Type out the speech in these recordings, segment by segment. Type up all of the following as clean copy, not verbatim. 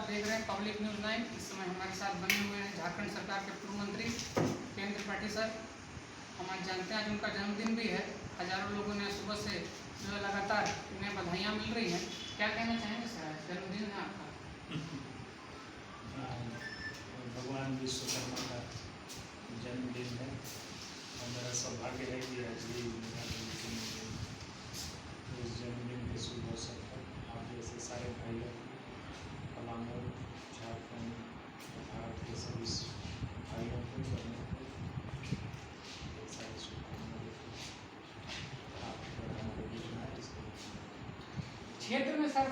देख रहे हैं पब्लिक न्यूज़ 9। इस समय हमारे साथ बने हुए हैं झारखंड सरकार के पूर्व मंत्री केंद्र त्रिपाठी सर। हम आज जानते हैं आज उनका जन्मदिन भी है। हजारों लोगों ने सुबह से जो है लगातार उन्हें बधाइयाँ मिल रही हैं। क्या कहना चाहेंगे सर, जन्मदिन है आपका? भगवान विश्वकर्मा का जन्मदिन है और मेरा सौभाग्य है कि आज ही मेरा जन्मदिन है। तो इस जन्मदिन के शुभ अवसर पर आप जैसे सारे भाइयों पलामू, झारखंड, भारत के सभी भाइयों को बहनों को ढेर सारी शुभकामनाएं देते क्षेत्र में सर,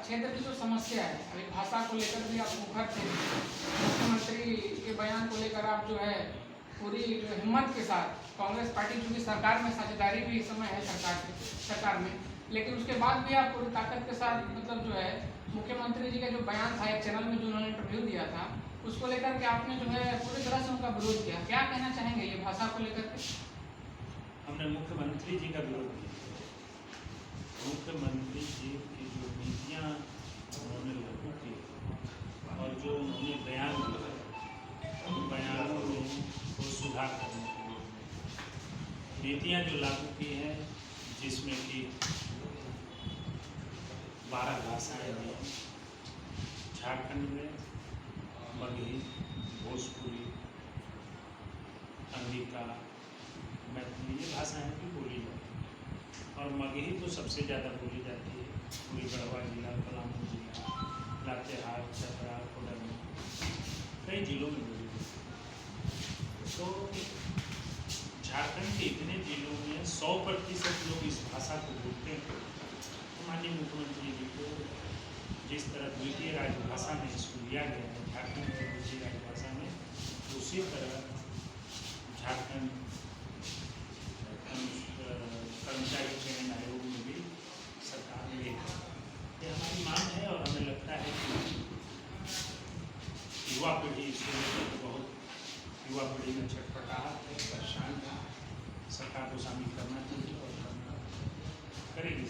क्षेत्र की जो समस्या है, अभी भाषा को लेकर भी आप मुखर थे। मुख्यमंत्री के बयान को लेकर आप जो है पूरी जो हिम्मत के साथ कांग्रेस पार्टी, चूँकि सरकार में साझेदारी भी इस समय है सरकार में, लेकिन उसके बाद भी आप पूरी ताकत के साथ मतलब जो है मुख्यमंत्री जी का जो बयान था, एक चैनल में जो उन्होंने इंटरव्यू दिया था, उसको लेकर के आपने जो है पूरी तरह से उनका विरोध किया। क्या कहना चाहेंगे ये भाषा को लेकर के? हमने मुख्यमंत्री जी का विरोध किया। मुख्यमंत्री जी की जो नीतियाँ उन्होंने लागू की और जो उन्होंने बयान दिया, उन बयानों में को सुधार करने के लिए नीतियाँ जो लागू की हैं, जिसमें कि 12 भाषाएँ हैं। झारखंड में मगही, भोजपुरी, अंगिका, मैथिली ये भाषाएँ भी बोली जाती हैं और मगही तो सबसे ज़्यादा बोली जाती है। पूरी गढ़वा जिला, पलामू जिला, लातेहार, चतरा, कोडरमा, कई जिलों में बोली जाती है। तो झारखंड के इतने जिलों में 100% लोग इस भाषा को बोलते हैं। तो माननीय मुख्यमंत्री जी को जिस तरह द्वितीय राजभाषा में इसको लिया गया है, झारखंड की द्वितीय राजभाषा में, उसी तरह झारखंड कर्मचारी चयन आयोग में भी सरकार ले। ये हमारी मांग है और हमें लगता है कि युवा पीढ़ी इसको लेकर बहुत युवा पीढ़ी में छटपटाहट है, परेशान है। सरकार को शामिल करना चाहिए और करना करेगी।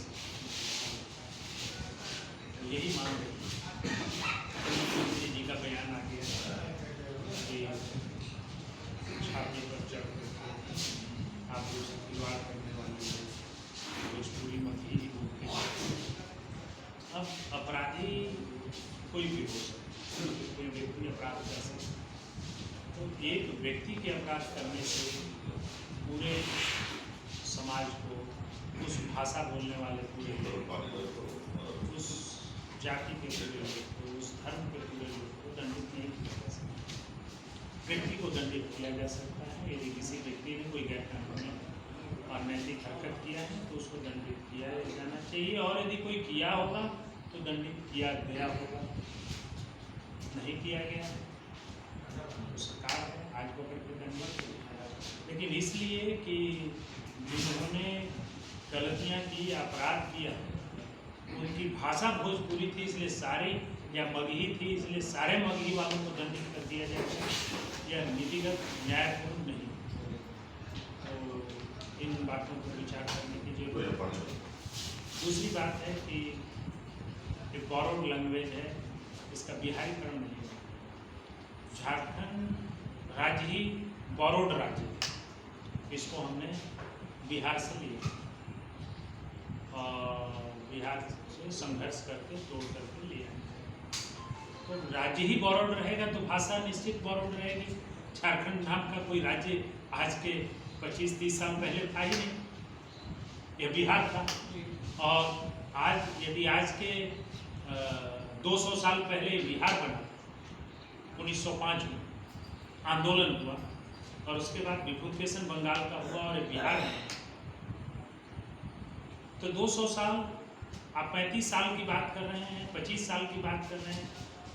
तो यही मांग है। मुख्यमंत्री जी का बयान आ गया कि छाती पर चढ़ करके आप जो सत्यावाद करने वाले लोग भोजपुरी मगही ही बोलते हैं। अब अपराधी कोई भी हो सकता है, कोई व्यक्ति अपराध कर सकता है। तो एक व्यक्ति के अपराध करने से पूरे समाज को, उस भाषा बोलने वाले पूरे लोग, उस जाति के पूरे लोग को, उस धर्म के पूरे लोग को दंडित नहीं किया जा सकता। व्यक्ति को दंडित किया जा सकता है यदि किसी व्यक्ति ने कोई गैरकानूनी और नैतिक हरकत किया है तो उसको दंडित किया जाना चाहिए, और यदि कोई किया होगा तो दंडित किया गया होगा। नहीं किया गया तो सरकार है आज पकड़ के दंडित, लेकिन इसलिए कि जिन्होंने गलतियां की, अपराध किया, उनकी भाषा भोजपुरी थी इसलिए सारी, या मगही थी इसलिए सारे मगही वालों को दंडित कर दिया जाएगा, यह नीतिगत न्यायपूर्ण नहीं। तो इन बातों पर विचार करने की जरूरत है। दूसरी बात है कि एक बोरोड लैंग्वेज है, इसका बिहारीकरण नहीं है। झारखंड राज्य ही बोरोड राज्य है, इसको हमने बिहार से लिया और बिहार से संघर्ष करके तोड़ करके लिया। तो राज्य ही बोरोड रहेगा तो भाषा निश्चित बोरोड रहेगी। झारखंड नाम का कोई राज्य आज के 25-30 साल पहले था ही नहीं, यह बिहार था। और आज यदि आज के 200 साल पहले बिहार बना, 1905 में आंदोलन हुआ और उसके बाद विभूतिभूषण बंगाल का हुआ और बिहार में, तो 200 साल, आप 35 साल की बात कर रहे हैं, 25 साल की बात कर रहे हैं,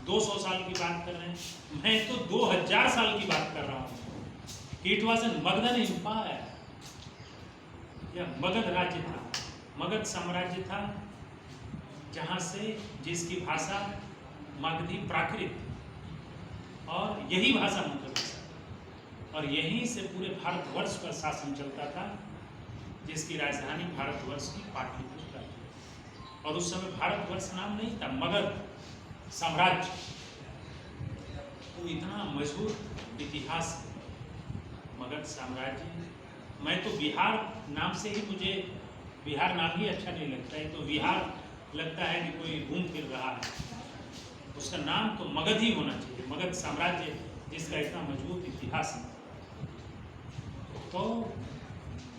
200 साल की बात कर रहे हैं, मैं तो 2000 साल की बात कर रहा हूँ। It was an Magadh empire, यह मगध राज्य था, मगध साम्राज्य था, जहाँ से जिसकी भाषा मगधी प्राकृत और यही भाषा मुख्य भाषा, और यहीं से पूरे भारतवर्ष पर शासन चलता था, जिसकी राजधानी भारतवर्ष की पाटलिपुत्र थी। और उस समय भारतवर्ष नाम नहीं था, मगध साम्राज्य, वो इतना मजबूत इतिहास है मगध साम्राज्य। मैं तो बिहार नाम से ही, मुझे बिहार नाम ही अच्छा नहीं लगता है, तो बिहार लगता है कि कोई घूम फिर रहा है। उसका नाम तो मगध ही होना चाहिए, मगध साम्राज्य जिसका इतना मजबूत इतिहास है। तो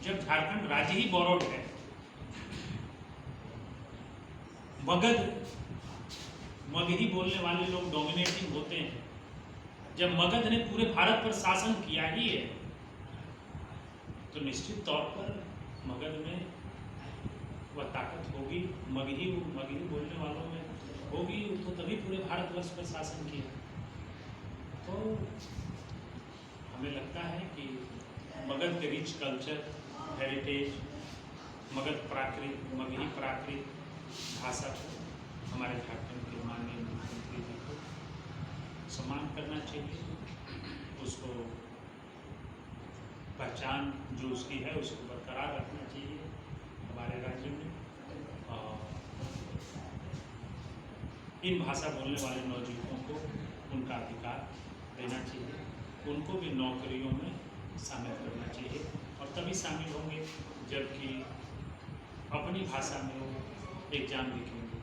जब झारखंड राज्य ही बोरोड है, मगही बोलने वाले लोग डोमिनेटिंग होते हैं, जब मगध ने पूरे भारत पर शासन किया ही है, तो निश्चित तौर पर मगध में वह ताकत होगी, मगही बोलने वालों में होगी, तो तभी पूरे भारतवर्ष पर शासन किया। तो हमें लगता है कि मगध के रिच कल्चर, हेरिटेज, मगही प्राकृत भाषा को हमारे झारखंड के माननीय मुख्यमंत्री जी को सम्मान करना चाहिए, उसको पहचान जो उसकी है उसको बरकरार रखना चाहिए हमारे राज्य में। इन भाषा बोलने वाले नौजुवानों को उनका अधिकार देना चाहिए, उनको भी नौकरियों में शामिल करना चाहिए, और तभी शामिल होंगे जबकि अपनी भाषा में वो एग्जाम लिखेंगे।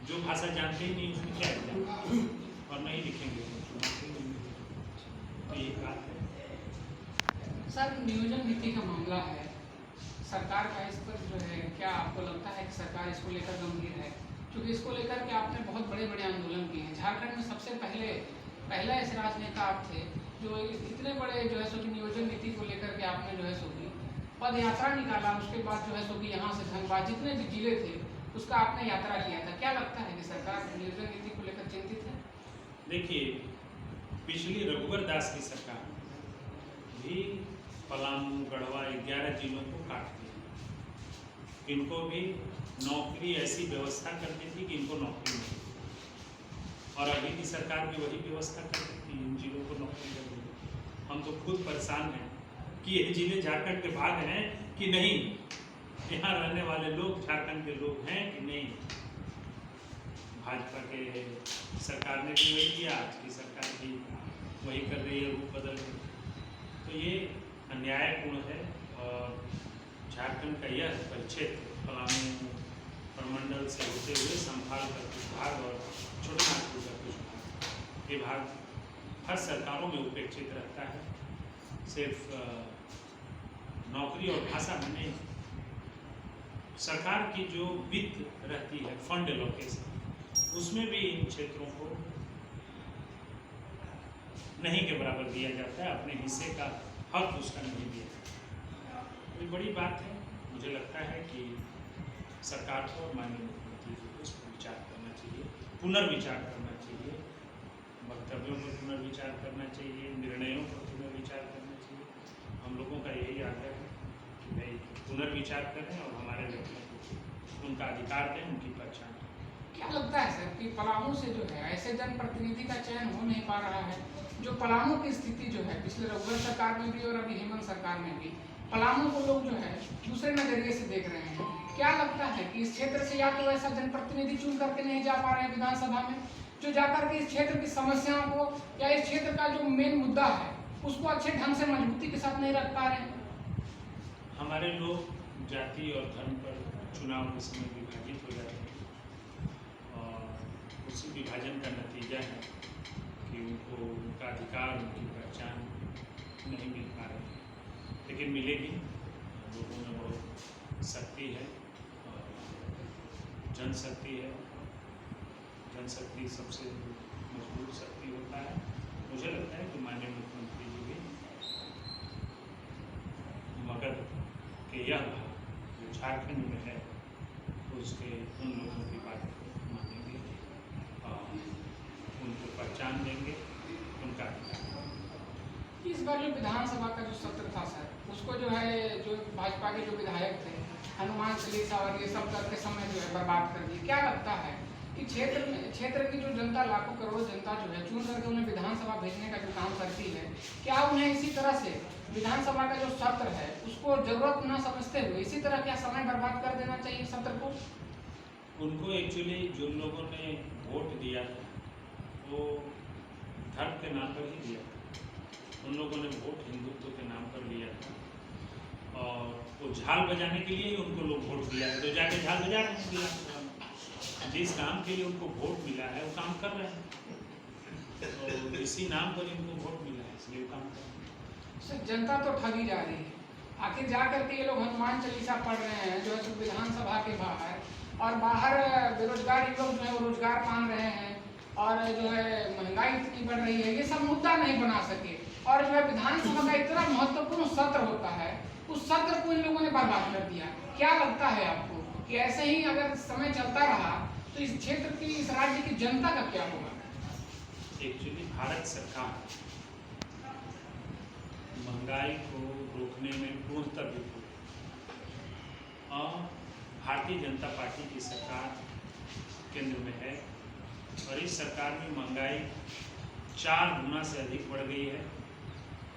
जो भाषा जानते ही नहीं उसमें क्या एग्जाम, और नहीं लिखेंगे तो ये बात है। सर, नियोजन नीति का मामला है, सरकार का इस पर जो है, क्या आपको लगता है कि सरकार इसको लेकर गंभीर है? क्योंकि इसको लेकर के आपने बहुत बड़े बड़े आंदोलन किए हैं। झारखंड में सबसे पहला ऐसे राजनेता आप थे जो इतने बड़े जो है सो कि नियोजन नीति को लेकर के आपने जो है सो कि पद यात्रा निकाला, उसके बाद जो है सो कि यहाँ से धनबाद जितने भी जिले थे उसका आपने यात्रा किया था। क्या लगता है कि सरकार नियोजन नीति को लेकर चिंतित है? देखिए, पिछली रघुवर दास की सरकार भी पलामू, गढ़वा 11 जिलों को काट दिया। इनको भी नौकरी ऐसी व्यवस्था करती थी कि इनको नौकरी नहीं, और अभी की सरकार भी वही व्यवस्था करती थी, इन जिलों को नौकरी कर दी। हम तो खुद परेशान हैं कि ये जिले झारखंड के भाग हैं कि नहीं, यहाँ रहने वाले लोग झारखंड के लोग हैं कि नहीं। भाजपा के सरकार ने भी वही किया, आज की सरकार भी वही कर रही है, रूप बदल के। तो ये अन्यायपूर्ण है, और झारखंड का यह परिक्षेत्र पलामू प्रमंडल से होते हुए संभाल का कुछ भाग और छोटानागपुर का कुछ भाग, ये भाग हर सरकारों में उपेक्षित रहता है। सिर्फ नौकरी और भाषा में नहीं, सरकार की जो वित्त रहती है, फंड एलोकेशन, उसमें भी इन क्षेत्रों को नहीं के बराबर दिया जाता है, अपने हिस्से का हक उसका नहीं दिया जाता। ये बड़ी बात है। मुझे लगता है कि सरकार को और माननीय मुख्यमंत्री जी को इस पर विचार करना चाहिए, पुनर्विचार करना चाहिए, वक्तव्यों पर पुनर्विचार करना चाहिए, निर्णयों पर पुनर्विचार करना चाहिए। हम लोगों का यही आग्रह है कि भाई पुनर्विचार करें और हमारे लोगों को उनका अधिकार दें, उनकी पहचान। क्या लगता है सर कि पलामू से जो है ऐसे जनप्रतिनिधि का चयन हो नहीं पा रहा है? जो पलामू की स्थिति जो है पिछले रघुवर सरकार में भी और अभी हेमंत सरकार में भी, पलामू को लोग जो है दूसरे नजरिए से देख रहे हैं। क्या लगता है कि इस क्षेत्र से या तो ऐसा जनप्रतिनिधि चुन करके नहीं जा पा रहे हैं विधानसभा में, जो जाकर के इस क्षेत्र की समस्याओं को या इस क्षेत्र का जो मेन मुद्दा है उसको अच्छे ढंग से मजबूती के साथ नहीं रख पा रहे हैं? हमारे लोग जाति और धर्म पर चुनाव के समय विभाजित हो जाते हैं, और उसी विभाजन का नतीजा है कि उनको उनका अधिकार, उनकी पहचान नहीं मिल पा रही, लेकिन मिलेगी। लोगों में बहुत शक्ति है, जनशक्ति है, जनशक्ति सबसे मजबूत शक्ति होता है। मुझे लगता है कि माननीय मुख्यमंत्री जी भी मगध के यह भाग जो झारखंड में है उसके उन लोगों की बात को मानेंगे और उनको पहचान देंगे, उनका अधिकार। इस बार जो विधानसभा का जो सत्र था सर, उसको जो है जो भाजपा के जो विधायक थे हनुमान चालीसा और ये सब करके समय जो है बर्बाद कर दिए। क्या लगता है कि क्षेत्र की जो जनता, लाखों करोड़ों जनता जो है चुन करके उन्हें विधानसभा भेजने का जो काम करती है, क्या उन्हें इसी तरह से विधानसभा का जो सत्र है उसको जरूरत न समझते हुए इसी तरह क्या समय बर्बाद कर देना चाहिए सत्र को? उनको एक्चुअली जिन लोगों ने वोट दिया था तो धर्म के नाम पर ही दिया था। उन लोगों ने वोट हिंदुत्व के नाम पर लिया था और वो झाल बजाने के लिए ही उनको लोग वोट दिया है, तो जाके झाल बजा रहे हैं विधानसभा में। जिस काम के लिए उनको वोट मिला है वो काम कर रहे हैं, तो इसी नाम पर इनको वोट मिला है इसलिए वो काम कर रहे हैं। सर जनता तो ठगी जा रही है, आखिर जा करके ये लोग हनुमान चालीसा पढ़ रहे हैं जो है विधानसभा के बाहर, और बाहर बेरोजगार युवक जो है वो रोजगार मांग रहे हैं, और जो है महंगाई इतनी बढ़ रही है, ये सब मुद्दा नहीं बना सके। और जो है विधानसभा का इतना महत्वपूर्ण सत्र होता है, उस सत्र को इन लोगों ने बर्बाद कर दिया। क्या लगता है आपको कि ऐसे ही अगर समय चलता रहा तो इस क्षेत्र की, इस राज्य की जनता का क्या होगा? एक्चुअली भारत सरकार महंगाई को रोकने में पूर्णतः विफल है और भारतीय जनता पार्टी की सरकार केंद्र में है, और इस सरकार में महंगाई 4 गुना से अधिक बढ़ गई है।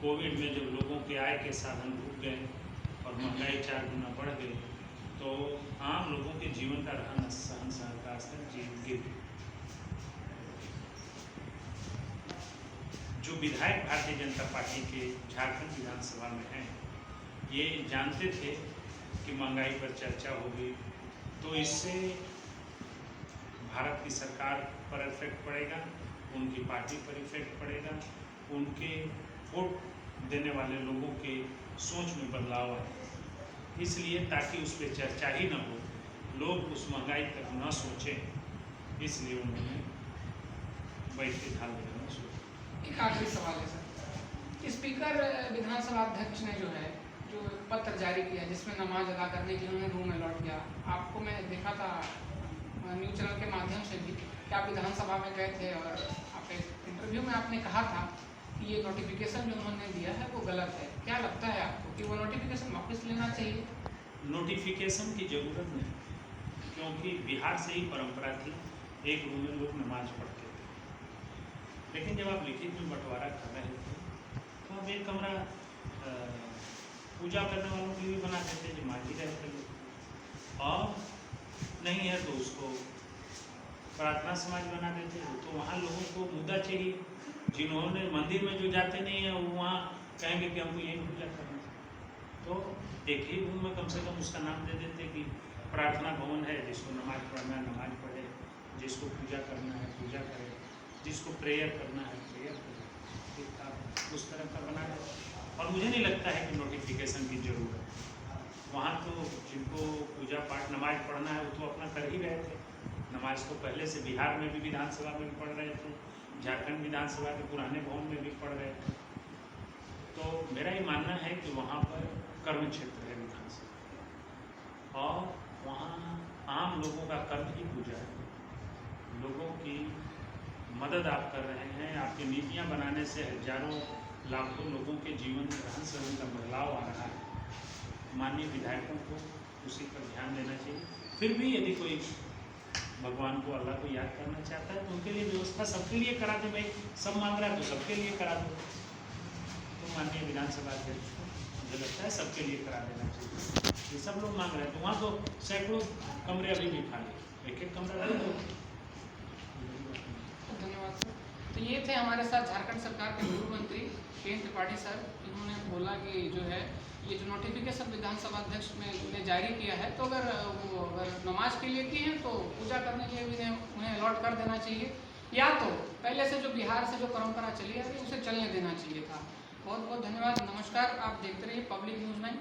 कोविड में जब लोगों के आय के साधन रुक गए और महंगाई 4 गुना बढ़ गई, तो आम लोगों के जीवन का रहन सहन का स्तर गिर गया। जो विधायक भारतीय जनता पार्टी के झारखंड विधानसभा में हैं, ये जानते थे कि महंगाई पर चर्चा होगी तो इससे भारत की सरकार पर इफेक्ट पड़ेगा, उनकी पार्टी पर इफेक्ट पड़ेगा, उनके वोट देने वाले लोगों के सोच में बदलाव आए। इसलिए ताकि उस पर चर्चा ही न हो, लोग उस महंगाई तक न सोचें, इसलिए उन्होंने बैठ के ढाल लगाना शुरू। एक आखिरी सवाल है सर, स्पीकर विधानसभा अध्यक्ष ने जो है जो पत्र जारी किया जिसमें नमाज अदा करने के लिए उन्होंने रूम में लौट गया। आपको मैं देखा था न्यूज़ चैनल के माध्यम से भी कि आप विधानसभा में गए थे, और आप एक इंटरव्यू में आपने कहा था कि ये नोटिफिकेशन जो उन्होंने दिया है वो गलत है। क्या लगता है आपको कि वो नोटिफिकेशन वापस लेना चाहिए? नोटिफिकेशन की ज़रूरत नहीं, क्योंकि बिहार से ही परंपरा थी, एक रूम में लोग नमाज पढ़ते थे। लेकिन जब आप लिखित में बंटवारा कर रहे थे तो अब एक कमरा पूजा करने वालों के लिए बना देते, जो मान ही रहे थे लोग, और नहीं है तो उसको प्रार्थना समाज बना देते। तो वहाँ लोगों को मुद्दा चाहिए, जिन्होंने मंदिर में जो जाते नहीं है वो वहाँ कहेंगे कि हमको यही पूजा करना है, तो एक ही रूम में कम से कम उसका नाम दे देते कि प्रार्थना भवन है, जिसको नमाज पढ़ना है नमाज पढ़े, जिसको पूजा करना है पूजा करे, जिसको प्रेयर करना है प्रेयर करे, उस तरह का बना है। और मुझे नहीं लगता है कि नोटिफिकेशन की ज़रूरत है। वहाँ तो जिनको पूजा पाठ नमाज पढ़ना है वो तो अपना कर ही रहे थे। नमाज तो पहले से बिहार में भी विधानसभा में भी पढ़ रहे थे, झारखंड विधानसभा के पुराने भवन में भी पढ़ रहे थे। तो मेरा ये मानना है कि वहाँ पर कर्म क्षेत्र है विधानसभा, और वहाँ आम लोगों का कर्म ही पूजा है। लोगों की मदद आप कर रहे हैं, आपकी नीतियाँ बनाने से हजारों लाखों लोगों के जीवन में रहन सहन का बदलाव आ रहा है। माननीय विधायकों को उसी पर ध्यान देना चाहिए। फिर भी यदि कोई भगवान को अल्लाह को याद करना चाहता है तो उनके लिए व्यवस्था सबके लिए करा दे। भाई सब मांग रहा है तो सबके लिए करा दो। तो माननीय विधानसभा अध्यक्ष को मुझे लगता है सबके लिए करा देना चाहिए। ये सब लोग मांग रहे हैं तो वहाँ तो सैकड़ों कमरे अभी भी खाली, एक एक कमरा दे दो। धन्यवाद सर। तो ये थे हमारे साथ झारखंड सरकार के पूर्व मंत्री के त्रिपाठी सर। इन्होंने बोला कि जो है ये जो नोटिफिकेशन विधानसभा अध्यक्ष ने जारी किया है, तो अगर नमाज के लिए किए हैं तो पूजा करने के लिए भी उन्हें अलॉट कर देना चाहिए, या तो पहले से जो बिहार से जो परंपरा चली है उसे चलने देना चाहिए था। बहुत बहुत धन्यवाद। नमस्कार। आप देखते रहिए पब्लिक न्यूज़ 9।